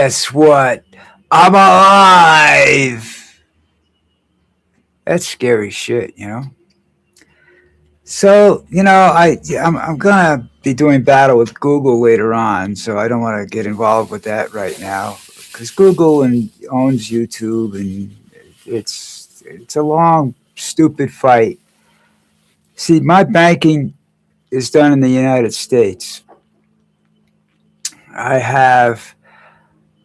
guess what? I'm alive. That's scary shit, you know. So, I'm gonna be doing battle with Google later on, so I don't want to get involved with that right now because Google owns YouTube, and it's a long, stupid fight. See, my banking is done in the United States. I have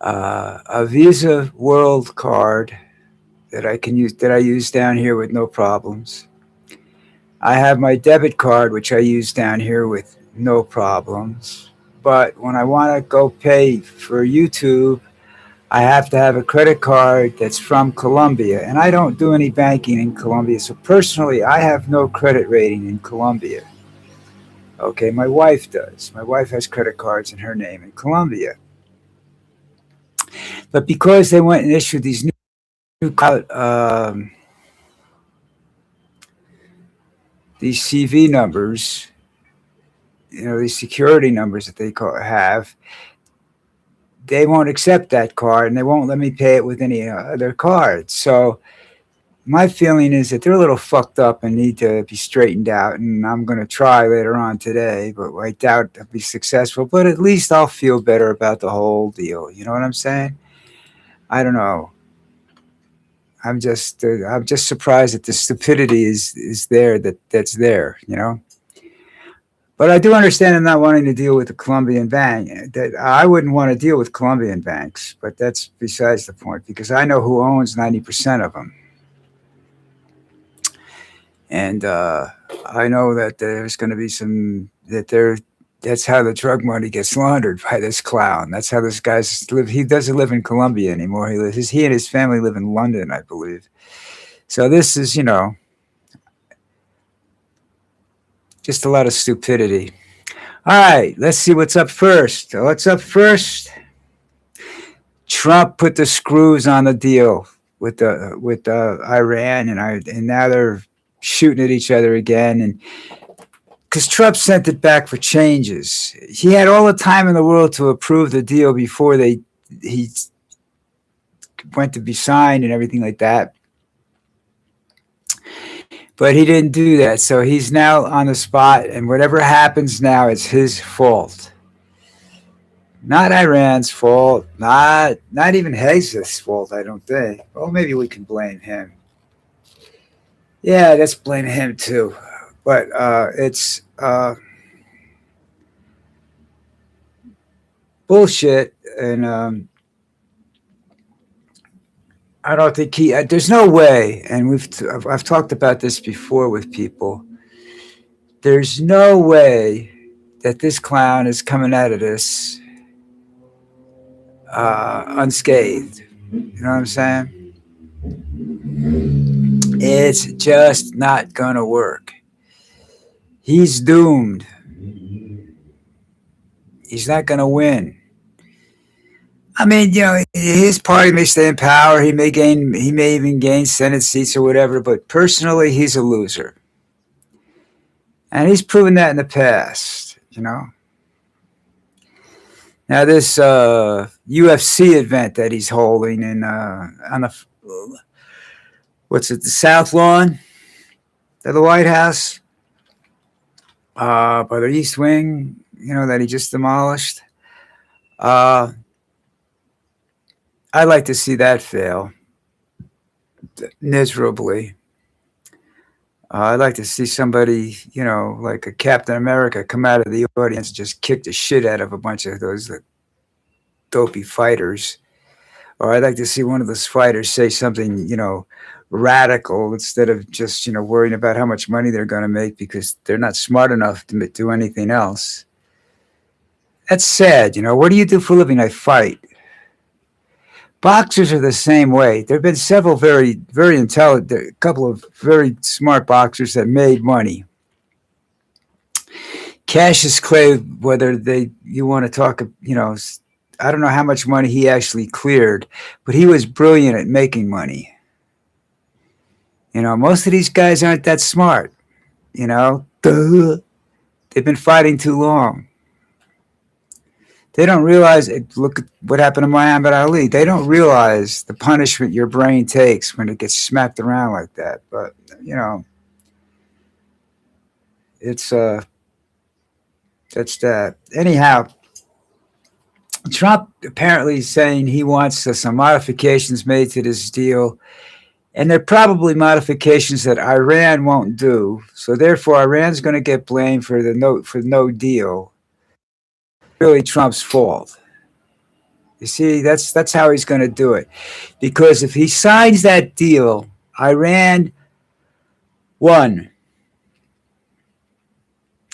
a Visa World card that I use down here with no problems. I have my debit card, which I use down here with no problems. But when I want to go pay for YouTube, I have to have a credit card that's from Colombia. And I don't do any banking in Colombia. So personally, I have no credit rating in Colombia. Okay, my wife does. My wife has credit cards in her name in Colombia. But because they went and issued these new these CV numbers, these security numbers that have, they won't accept that card and they won't let me pay it with any other cards. So my feeling is that they're a little fucked up and need to be straightened out. And I'm going to try later on today, but I doubt I'll be successful. But at least I'll feel better about the whole deal. You know what I'm saying? I don't know. I'm just surprised that the stupidity is there that's there. But I do understand them not wanting to deal with the Colombian bank. That I wouldn't want to deal with Colombian banks, but that's besides the point because I know who owns 90% of them, and I know that there's going to be some that there. That's how the drug money gets laundered by this clown. That's how this guy's live. He doesn't live in Colombia anymore. He and his family live in London, I believe. So this is, just a lot of stupidity. All right, let's see what's up first. What's up first? Trump put the screws on the deal with Iran, and now they're shooting at each other again. And because Trump sent it back for changes, he had all the time in the world to approve the deal before he went to be signed and everything like that. But he didn't do that, so he's now on the spot, and whatever happens now, it's his fault. Not Iran's fault, not even Hezbollah's fault, I don't think. Well, maybe we can blame him. Yeah, let's blame him too. But it's bullshit, and I don't think there's no way, and I've talked about this before with people. There's no way that this clown is coming out of this unscathed. You know what I'm saying? It's just not gonna work. He's doomed. He's not gonna win. I mean, his party may stay in power. He may even gain Senate seats or whatever. But personally, he's a loser, and he's proven that in the past. Now this UFC event that he's holding on the what's it, the South Lawn of the White House, by the East Wing, that he just demolished. I'd like to see that fail miserably. I'd like to see somebody, like a Captain America, come out of the audience and just kick the shit out of a bunch of those dopey fighters. Or I'd like to see one of those fighters say something, radical instead of just, worrying about how much money they're going to make because they're not smart enough to do anything else. That's sad. What do you do for a living? I fight. Boxers are the same way. There have been several very, very intelligent, a couple of very smart boxers that made money. Cassius Clay, whether you want to talk, I don't know how much money he actually cleared, but he was brilliant at making money. Most of these guys aren't that smart. They've been fighting too long. They don't realize it. Look at what happened to Muhammad Ali. They don't realize the punishment your brain takes when it gets smacked around like that. But you know, it's that's that. Anyhow, Trump apparently is saying he wants some modifications made to this deal, and they're probably modifications that Iran won't do. So therefore, Iran's going to get blamed for the no deal. Really, Trump's fault. You see, that's how he's going to do it. Because if he signs that deal, Iran won.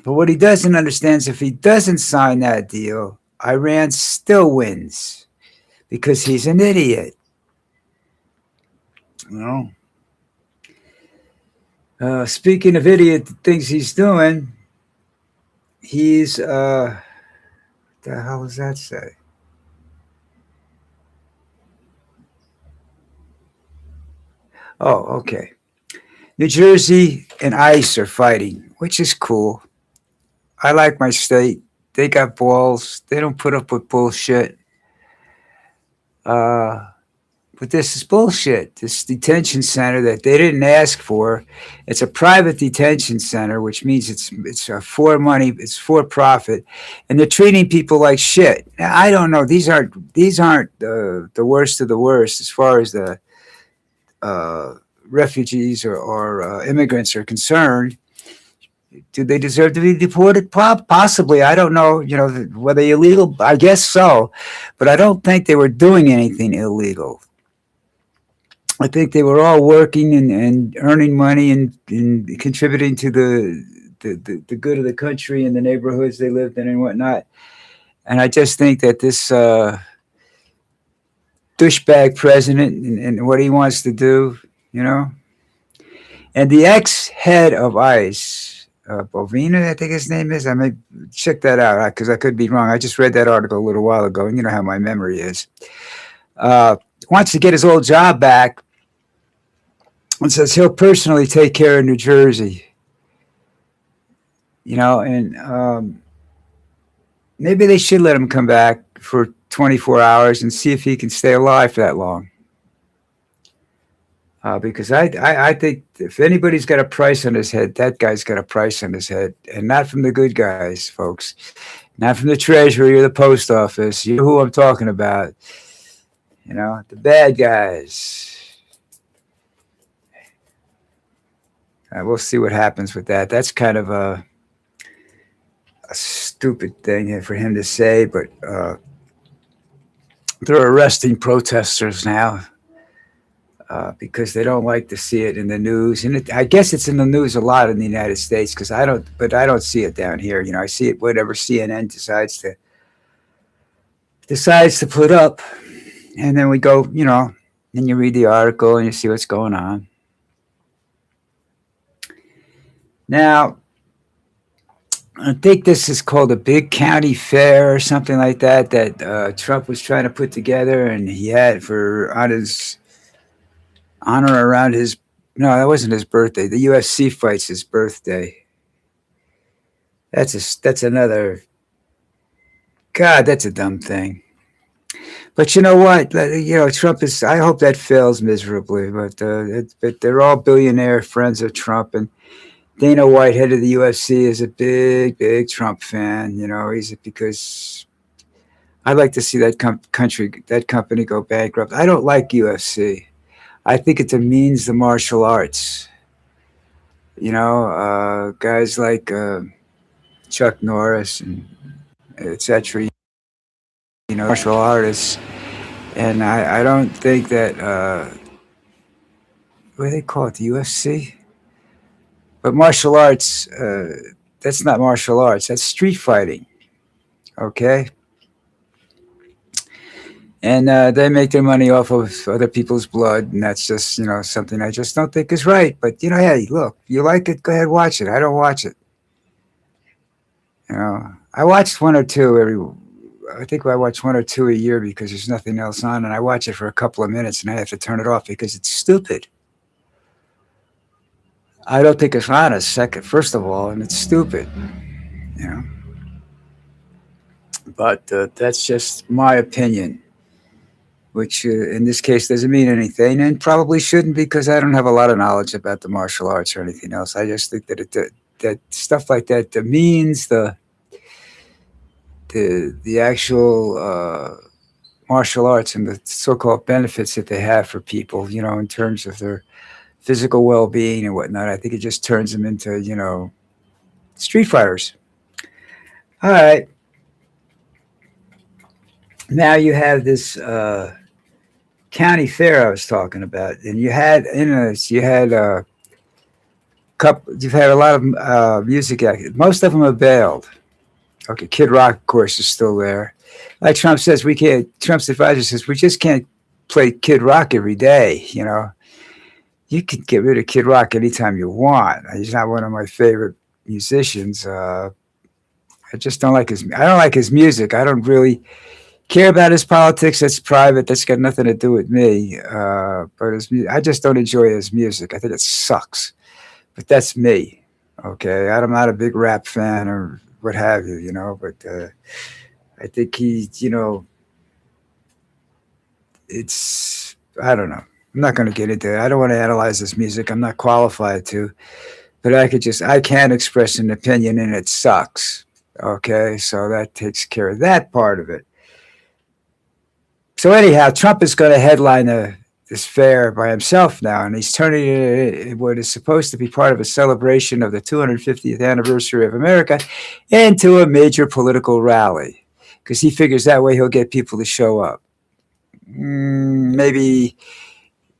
But what he doesn't understand is if he doesn't sign that deal, Iran still wins because he's an idiot. You know. Speaking of idiot things he's doing, he's what the hell does that say? Oh, okay. New Jersey and ICE are fighting, which is cool. I like my state. They got balls. They don't put up with bullshit. Uh, but this is bullshit. This detention center that they didn't ask for. It's a private detention center, which means it's for money. It's for profit, and they're treating people like shit. Now, I don't know. These aren't the worst of the worst as far as the uh, refugees or immigrants are concerned. Do they deserve to be deported? Possibly. I don't know. You know, were they illegal? I guess so, but I don't think they were doing anything illegal. I think they were all working and earning money and contributing to the good of the country and the neighborhoods they lived in and whatnot. And I just think that this douchebag president and what he wants to do, you know, and the ex head of ICE, Bovina, I think his name is. I may check that out because I could be wrong. I just read that article a little while ago, and you know how my memory is. Uh, Wants to get his old job back and says he'll personally take care of New Jersey. You know, and maybe they should let him come back for 24 hours and see if he can stay alive for that long. Because I think if anybody's got a price on his head, that guy's got a price on his head, and not from the good guys, folks, not from the Treasury or the post office. You know who I'm talking about. You know, the bad guys. We'll see what happens with that. That's kind of a stupid thing for him to say, but they're arresting protesters now. Because they don't like to see it in the news, and I guess it's in the news a lot in the United States. Because I don't see it down here. You know, I see it whatever CNN decides to put up, and then we go. You know, and you read the article and you see what's going on. Now, I think this is called a big county fair or something like that Trump was trying to put together, and he had for on his honor around his no, that wasn't his birthday. The UFC fights his birthday. That's another God. That's a dumb thing. But you know what? You know, Trump is. I hope that fails miserably. But they're all billionaire friends of Trump, and Dana White, head of the UFC, is a big Trump fan. You know, he's because I'd like to see that company go bankrupt. I don't like UFC. I think it demeans the martial arts. You know, guys like Chuck Norris and etc. You know, martial artists, and I don't think that what do they call it, the UFC? But martial arts, that's not martial arts. That's street fighting. Okay, and they make their money off of other people's blood, and that's just something I just don't think is right. But hey, look, you like it, go ahead, watch it. I don't watch it. I watched one or two every. I think I watch one or two a year because there's nothing else on, and I watch it for a couple of minutes, and I have to turn it off because it's stupid. I don't think it's honest. Second, first of all, and it's stupid. You know. But that's just my opinion, which in this case doesn't mean anything, and probably shouldn't because I don't have a lot of knowledge about the martial arts or anything else. I just think that that stuff like that demeans the actual martial arts and the so-called benefits that they have for people. In terms of their physical well-being and whatnot. I think it just turns them into street fighters. All right, now you have this county fair I was talking about, and you had in this you had a couple. You've had a lot of music acts. Most of them have bailed. Okay, Kid Rock, of course, is still there. Like Trump says, we can't. Trump's advisor says we just can't play Kid Rock every day. You can get rid of Kid Rock anytime you want. He's not one of my favorite musicians. I just don't like his. I don't like his music. I don't really care about his politics. That's private. That's got nothing to do with me. But I just don't enjoy his music. I think it sucks. But that's me. Okay, I'm not a big rap fan or what have you. But I think it's. I don't know. I'm not going to get into it. I don't want to analyze his music. I'm not qualified to. But I can express an opinion, and it sucks. Okay, so that takes care of that part of it. So anyhow, Trump is going to headline this fair by himself now, and he's turning it, what is supposed to be part of a celebration of the 250th anniversary of America into a major political rally, because he figures that way he'll get people to show up. Maybe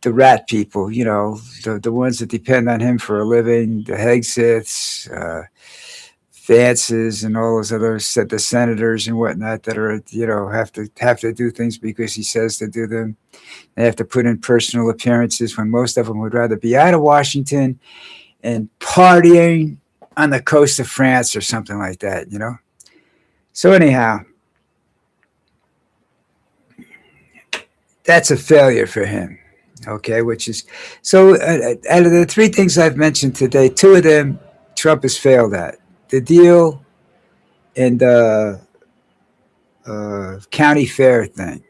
the rat people, the ones that depend on him for a living, the Hegseths, Vances, and all those others, the senators and whatnot that are, have to do things because he says to do them. They have to put in personal appearances when most of them would rather be out of Washington and partying on the coast of France or something like that. So anyhow, that's a failure for him. Okay, which is so. Out of the three things I've mentioned today, two of them Trump has failed at: the deal and the county fair thing.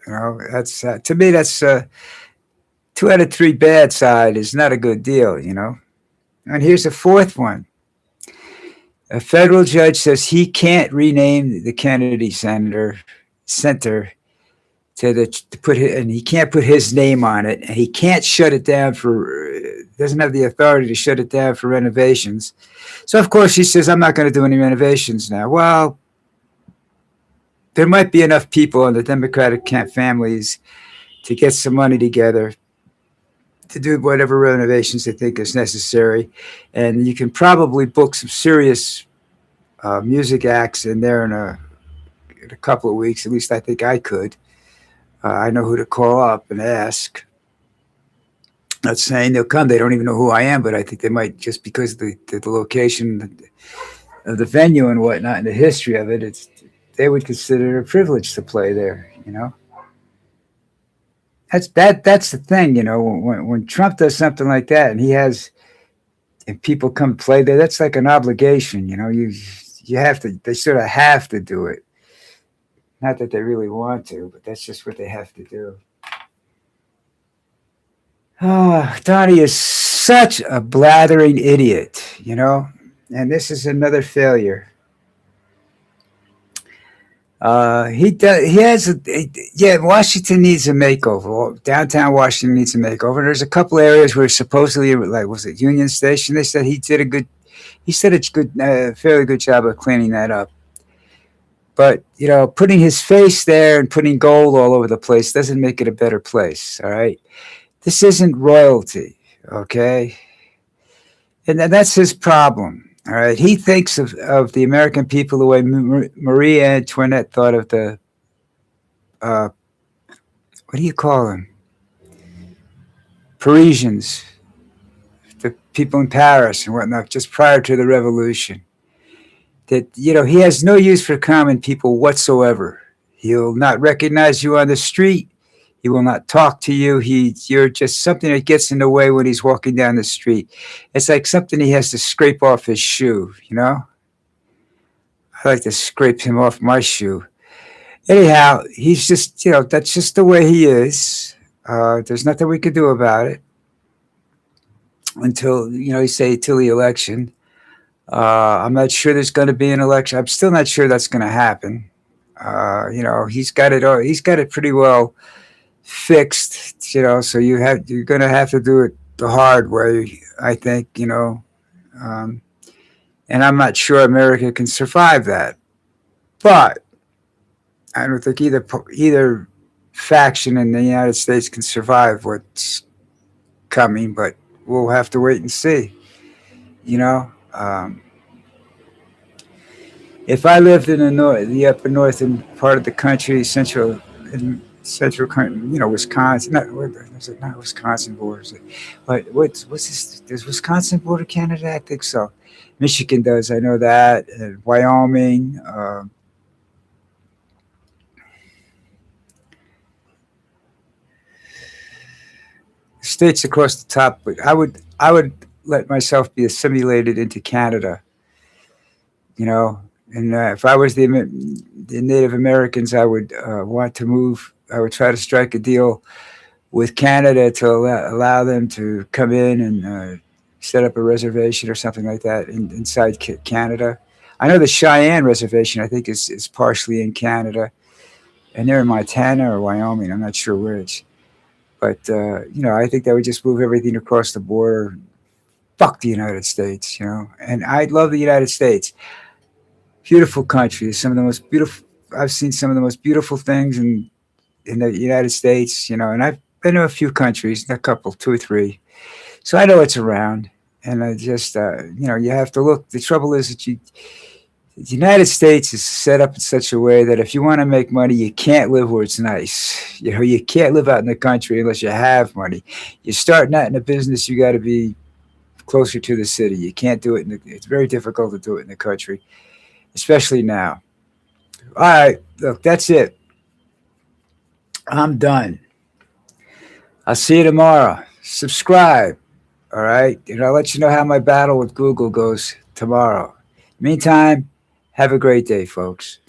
That's to me that's two out of three bad side is not a good deal. And here's a fourth one. A federal judge says he can't rename the Kennedy Center to put and he can't put his name on it, and he can't shut it down doesn't have the authority to shut it down for renovations. So of course he says, I'm not going to do any renovations now. Well, there might be enough people in the Democratic families to get some money together to do whatever renovations they think is necessary, and you can probably book some serious music acts in there in a couple of weeks. At least I think I could. I know who to call up and ask. Not saying they'll come. They don't even know who I am, but I think they might, just because of the location of the venue and whatnot and the history of it. They would consider it a privilege to play there. That's the thing. When Trump does something like that, and people come play there, that's like an obligation. You have to. They sort of have to do it. Not that they really want to, but that's just what they have to do. Oh, Donnie is such a blathering idiot, and this is another failure. He does. He has. Yeah, Washington needs a makeover. Downtown Washington needs a makeover. There's a couple areas where supposedly, like, was it Union Station? They said he did a good. He said a fairly good job of cleaning that up. But putting his face there and putting gold all over the place doesn't make it a better place. All right, this isn't royalty. Okay, and that's his problem. All right, he thinks of the American people the way Marie Antoinette thought of the, what do you call them? Parisians, the people in Paris and whatnot, just prior to the revolution. That, he has no use for common people whatsoever. He'll not recognize you on the street. He will not talk to you. You're just something that gets in the way when he's walking down the street. It's like something he has to scrape off his shoe, I like to scrape him off my shoe. Anyhow, he's just, that's just the way he is. There's nothing we could do about it until, you say, till the election. I'm not sure there's going to be an election. I'm still not sure that's going to happen. He's got it. He's got it pretty well fixed. So you're going to have to do it the hard way. I think. Um, and I'm not sure America can survive that. But I don't think either faction in the United States can survive what's coming. But we'll have to wait and see. You know. If I lived in the upper northern part of the country, central, Wisconsin, is it not Wisconsin borders it? But what's this? Does Wisconsin border Canada? I think so. Michigan does. I know that. And Wyoming. States across the top. But I would let myself be assimilated into Canada. You know, and if I was the Native Americans, I would want to move. I would try to strike a deal with Canada to allow them to come in and set up a reservation or something like that inside Canada. I know the Cheyenne Reservation, I think, is partially in Canada, and they're in Montana or Wyoming. I'm not sure which. But, I think that would just move everything across the border. Fuck the United States, And I love the United States. Beautiful country. Some of the most beautiful. I've seen some of the most beautiful things in the United States, and I've been to a few countries, a couple, two or three. So I know it's around. And I just, you have to look. The trouble is that the United States is set up in such a way that if you want to make money, you can't live where it's nice. You can't live out in the country unless you have money. You're starting out in a business, you got to be closer to the city. You can't do it. It's very difficult to do it in the country, especially now. All right, look, that's it. I'm done. I'll see you tomorrow. Subscribe. All right. And I'll let you know how my battle with Google goes tomorrow. Meantime, have a great day, folks.